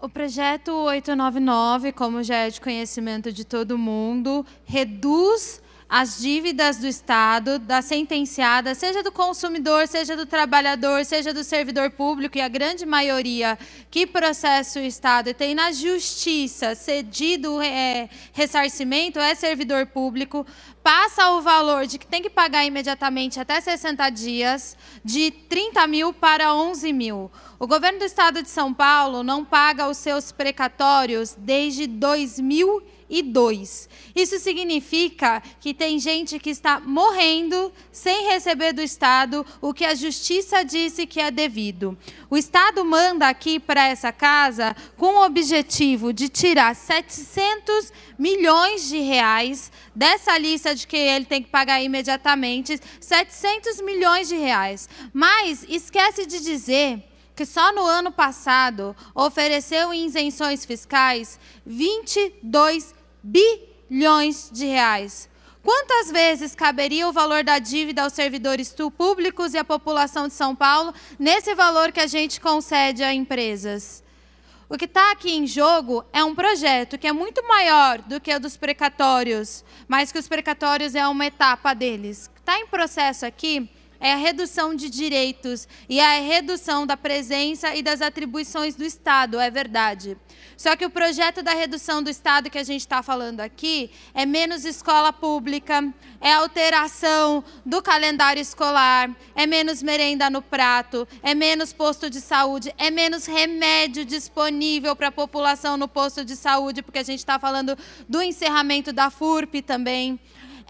O projeto 899, como já é de conhecimento de todo mundo, reduz as dívidas do Estado, da sentenciada, seja do consumidor, seja do trabalhador, seja do servidor público, e a grande maioria que processa o Estado e tem na justiça cedido ressarcimento é servidor público, passa o valor de que tem que pagar imediatamente até 60 dias, de 30 mil para 11 mil. O governo do Estado de São Paulo não paga os seus precatórios desde 2002. Isso significa que tem gente que está morrendo sem receber do Estado o que a Justiça disse que é devido. O Estado manda aqui para essa casa com o objetivo de tirar 700 milhões de reais dessa lista de que ele tem que pagar imediatamente, 700 milhões de reais. Mas esquece de dizer que só no ano passado ofereceu em isenções fiscais 22 bilhões de reais. Quantas vezes caberia o valor da dívida aos servidores públicos e à população de São Paulo nesse valor que a gente concede a empresas? O que está aqui em jogo é um projeto que é muito maior do que o dos precatórios, mas que os precatórios é uma etapa deles. O que está em processo aqui é a redução de direitos e a redução da presença e das atribuições do Estado, é verdade. Só que o projeto da redução do Estado que a gente está falando aqui é menos escola pública, é alteração do calendário escolar, é menos merenda no prato, é menos posto de saúde, é menos remédio disponível para a população no posto de saúde, porque a gente está falando do encerramento da FURP também.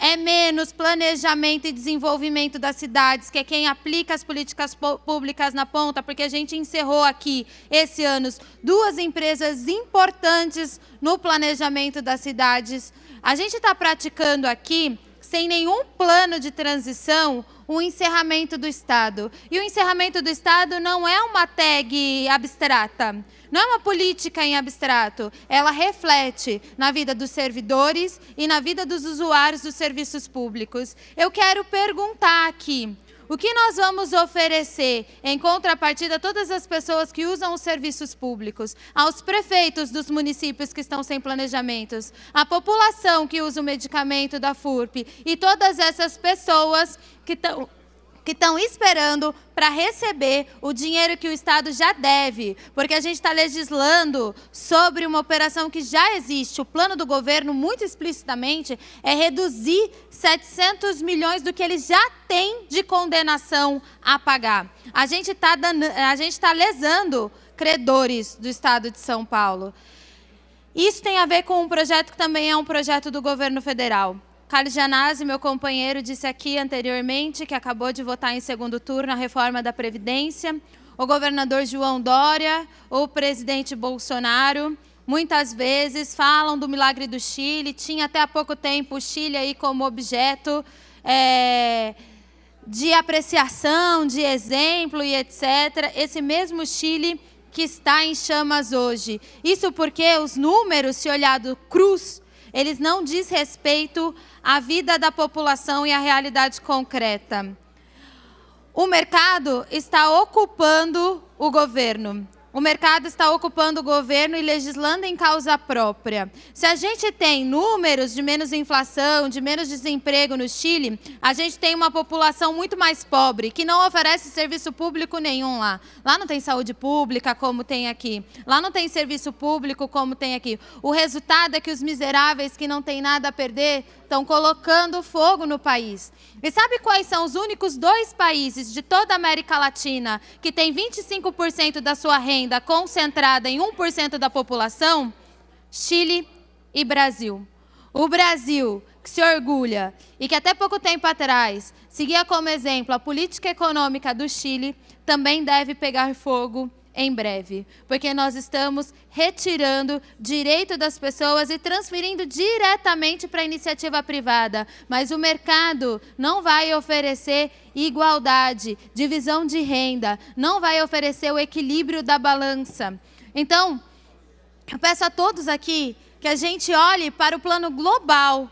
É menos planejamento e desenvolvimento das cidades, que é quem aplica as políticas públicas na ponta, porque a gente encerrou aqui, esse ano, 2 empresas importantes no planejamento das cidades. A gente está praticando aqui, sem nenhum plano de transição, o encerramento do Estado. E o encerramento do Estado não é uma tag abstrata, não é uma política em abstrato. Ela reflete na vida dos servidores e na vida dos usuários dos serviços públicos. Eu quero perguntar aqui, o que nós vamos oferecer em contrapartida a todas as pessoas que usam os serviços públicos, aos prefeitos dos municípios que estão sem planejamentos, à população que usa o medicamento da FURP e todas essas pessoas que estão esperando para receber o dinheiro que o Estado já deve, porque a gente está legislando sobre uma operação que já existe. O plano do governo, muito explicitamente, é reduzir 700 milhões do que eles já têm de condenação a pagar. A gente está lesando credores do Estado de São Paulo. Isso tem a ver com um projeto que também é um projeto do governo federal. Carlos Gianazzi, meu companheiro, disse aqui anteriormente que acabou de votar em segundo turno a reforma da Previdência. O governador João Dória, o presidente Bolsonaro, muitas vezes falam do milagre do Chile. Tinha até há pouco tempo o Chile aí como objeto de apreciação, de exemplo e etc. Esse mesmo Chile que está em chamas hoje. Isso porque os números, se olhar do cruz, eles não diz respeito à vida da população e à realidade concreta. O mercado está ocupando o governo. O mercado está ocupando o governo e legislando em causa própria. Se a gente tem números de menos inflação, de menos desemprego no Chile, a gente tem uma população muito mais pobre, que não oferece serviço público nenhum lá. Lá não tem saúde pública como tem aqui. Lá não tem serviço público como tem aqui. O resultado é que os miseráveis que não têm nada a perder estão colocando fogo no país. E sabe quais são os únicos 2 países de toda a América Latina que tem 25% da sua renda concentrada em 1% da população? Chile e Brasil. O Brasil, que se orgulha e que até pouco tempo atrás seguia como exemplo a política econômica do Chile, também deve pegar fogo em breve, porque nós estamos retirando direito das pessoas e transferindo diretamente para a iniciativa privada. Mas o mercado não vai oferecer igualdade, divisão de renda, não vai oferecer o equilíbrio da balança. Então, eu peço a todos aqui que a gente olhe para o plano global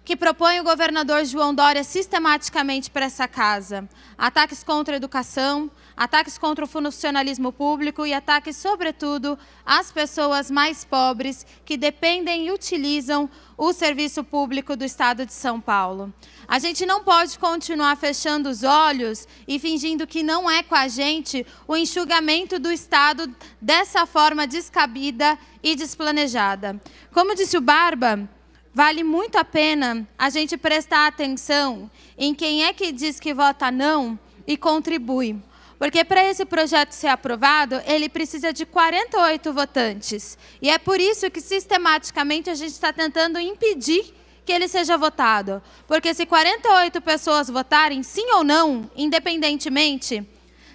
que propõe o governador João Dória sistematicamente para essa casa. Ataques contra a educação, ataques contra o funcionalismo público e ataques, sobretudo, às pessoas mais pobres que dependem e utilizam o serviço público do Estado de São Paulo. A gente não pode continuar fechando os olhos e fingindo que não é com a gente o enxugamento do Estado dessa forma descabida e desplanejada. Como disse o Barba, vale muito a pena a gente prestar atenção em quem é que diz que vota não e contribui. Porque para esse projeto ser aprovado, ele precisa de 48 votantes. E é por isso que, sistematicamente, a gente está tentando impedir que ele seja votado. Porque se 48 pessoas votarem sim ou não, independentemente,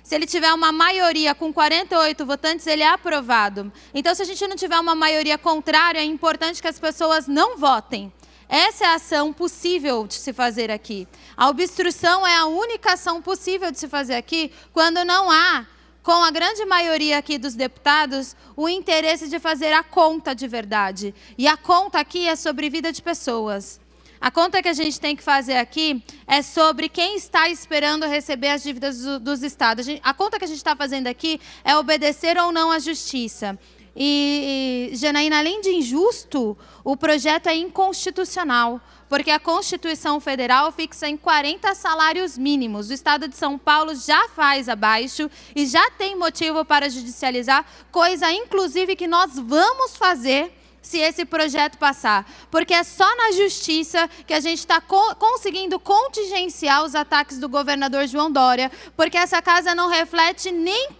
se ele tiver uma maioria com 48 votantes, ele é aprovado. Então, se a gente não tiver uma maioria contrária, é importante que as pessoas não votem. Essa é a ação possível de se fazer aqui. A obstrução é a única ação possível de se fazer aqui quando não há, com a grande maioria aqui dos deputados, o interesse de fazer a conta de verdade. E a conta aqui é sobre vida de pessoas. A conta que a gente tem que fazer aqui é sobre quem está esperando receber as dívidas dos estados. A conta que a gente está fazendo aqui é obedecer ou não à justiça. E, Janaína, além de injusto, o projeto é inconstitucional, porque a Constituição Federal fixa em 40 salários mínimos. O Estado de São Paulo já faz abaixo e já tem motivo para judicializar, coisa, inclusive, que nós vamos fazer se esse projeto passar. Porque é só na justiça que a gente está conseguindo contingenciar os ataques do governador João Dória, porque essa casa não reflete nem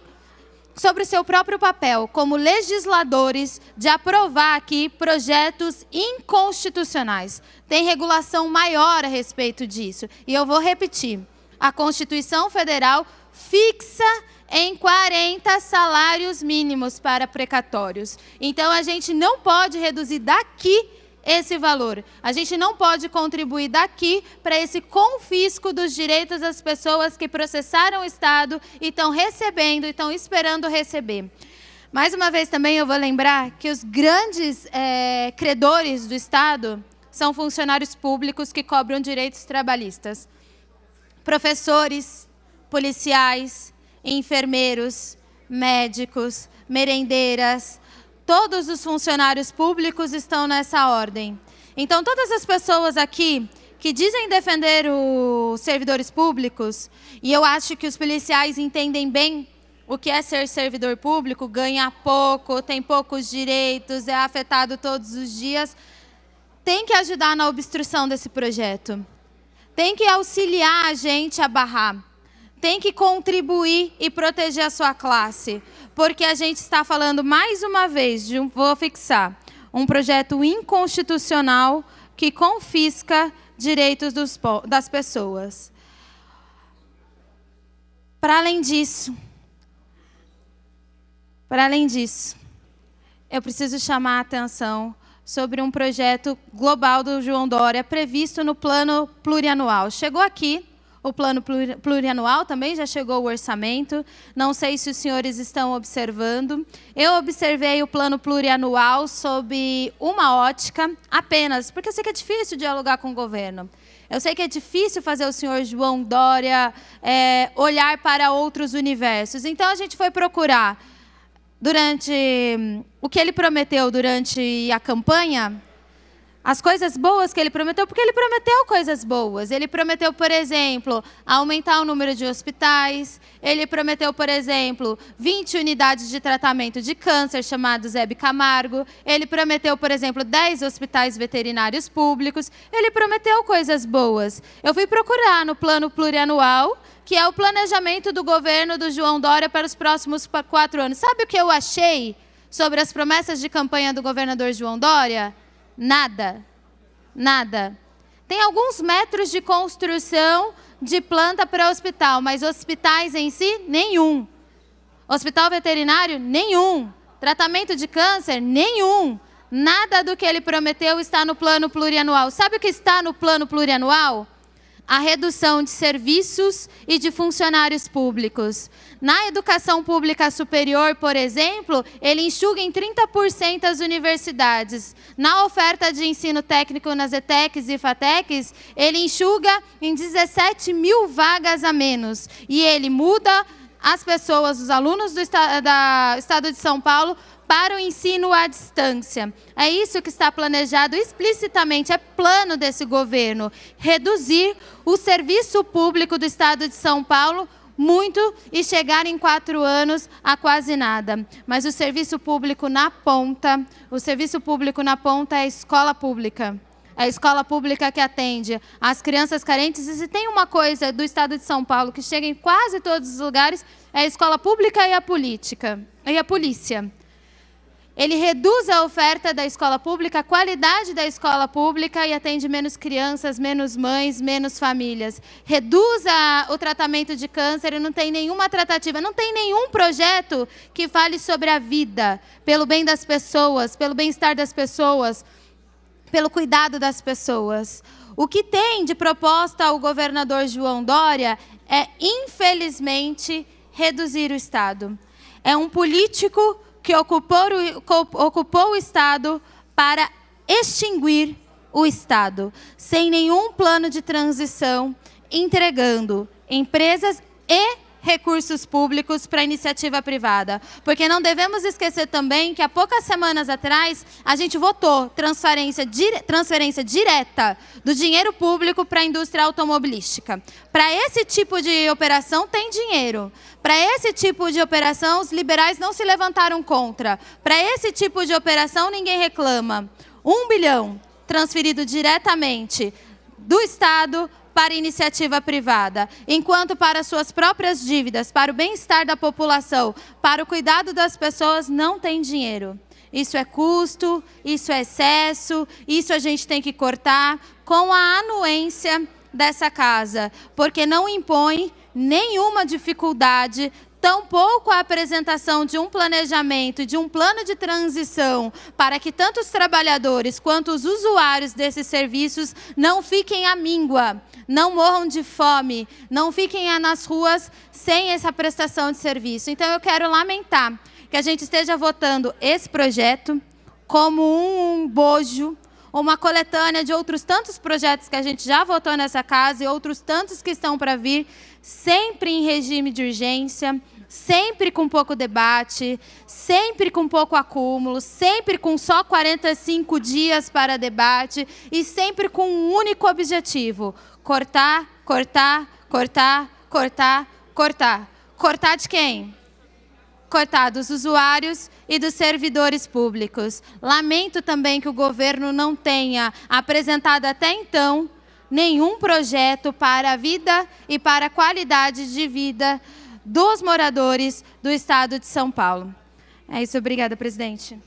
sobre o seu próprio papel como legisladores de aprovar aqui projetos inconstitucionais. Tem regulação maior a respeito disso. E eu vou repetir. A Constituição Federal fixa em 40 salários mínimos para precatórios. Então, a gente não pode reduzir daqui esse valor. A gente não pode contribuir daqui para esse confisco dos direitos das pessoas que processaram o Estado e estão recebendo, e estão esperando receber. Mais uma vez também eu vou lembrar que os grandes credores do Estado são funcionários públicos que cobram direitos trabalhistas. Professores, policiais, enfermeiros, médicos, merendeiras. Todos os funcionários públicos estão nessa ordem. Então, todas as pessoas aqui que dizem defender os servidores públicos, e eu acho que os policiais entendem bem o que é ser servidor público, ganha pouco, tem poucos direitos, é afetado todos os dias, tem que ajudar na obstrução desse projeto. Tem que auxiliar a gente a barrar. Tem que contribuir e proteger a sua classe, porque a gente está falando mais uma vez, vou fixar, um projeto inconstitucional que confisca direitos das pessoas. Para além disso, eu preciso chamar a atenção sobre um projeto global do João Dória previsto no plano plurianual. Chegou aqui. O plano plurianual também já chegou o orçamento. Não sei se os senhores estão observando. Eu observei o plano plurianual sob uma ótica apenas, porque eu sei que é difícil dialogar com o governo. Eu sei que é difícil fazer o senhor João Dória olhar para outros universos. Então, a gente foi procurar, durante o que ele prometeu durante a campanha, as coisas boas que ele prometeu, porque ele prometeu coisas boas. Ele prometeu, por exemplo, aumentar o número de hospitais. Ele prometeu, por exemplo, 20 unidades de tratamento de câncer, chamados Hebe Camargo. Ele prometeu, por exemplo, 10 hospitais veterinários públicos. Ele prometeu coisas boas. Eu fui procurar no plano plurianual, que é o planejamento do governo do João Dória para os próximos 4 anos. Sabe o que eu achei sobre as promessas de campanha do governador João Dória? Nada. Nada. Tem alguns metros de construção de planta para hospital, mas hospitais em si, nenhum. Hospital veterinário, nenhum. Tratamento de câncer, nenhum. Nada do que ele prometeu está no plano plurianual. Sabe o que está no plano plurianual? A redução de serviços e de funcionários públicos. Na educação pública superior, por exemplo, ele enxuga em 30% as universidades. Na oferta de ensino técnico nas ETECs e FATECs, ele enxuga em 17 mil vagas a menos. E ele muda as pessoas, os alunos do Estado de São Paulo, para o ensino à distância. É isso que está planejado explicitamente, é plano desse governo, reduzir o serviço público do Estado de São Paulo muito e chegar em 4 anos a quase nada. Mas o serviço público na ponta, é a escola pública. É a escola pública que atende as crianças carentes. E se tem uma coisa do Estado de São Paulo que chega em quase todos os lugares, é a escola pública e a polícia. Ele reduz a oferta da escola pública, a qualidade da escola pública e atende menos crianças, menos mães, menos famílias. Reduz o tratamento de câncer e não tem nenhuma tratativa, não tem nenhum projeto que fale sobre a vida, pelo bem das pessoas, pelo bem-estar das pessoas, pelo cuidado das pessoas. O que tem de proposta o governador João Dória é, infelizmente, reduzir o Estado. É um político que ocupou o Estado para extinguir o Estado, sem nenhum plano de transição, entregando empresas e recursos públicos para a iniciativa privada. Porque não devemos esquecer também que há poucas semanas atrás a gente votou transferência direta do dinheiro público para a indústria automobilística. Para esse tipo de operação tem dinheiro. Para esse tipo de operação os liberais não se levantaram contra. Para esse tipo de operação ninguém reclama. 1 bilhão transferido diretamente do Estado para a iniciativa privada, enquanto para suas próprias dívidas, para o bem-estar da população, para o cuidado das pessoas, não tem dinheiro. Isso é custo, isso é excesso, isso a gente tem que cortar com a anuência dessa casa, porque não impõe nenhuma dificuldade, tampouco a apresentação de um planejamento, de um plano de transição, para que tanto os trabalhadores quanto os usuários desses serviços não fiquem à míngua, não morram de fome, não fiquem nas ruas sem essa prestação de serviço. Então, eu quero lamentar que a gente esteja votando esse projeto como um bojo, uma coletânea de outros tantos projetos que a gente já votou nessa casa e outros tantos que estão para vir, sempre em regime de urgência, sempre com pouco debate, sempre com pouco acúmulo, sempre com só 45 dias para debate e sempre com um único objetivo: cortar, cortar, cortar, cortar, cortar. Cortar de quem? Cortar dos usuários e dos servidores públicos. Lamento também que o governo não tenha apresentado até então nenhum projeto para a vida e para a qualidade de vida dos moradores do Estado de São Paulo. É isso, obrigada, presidente.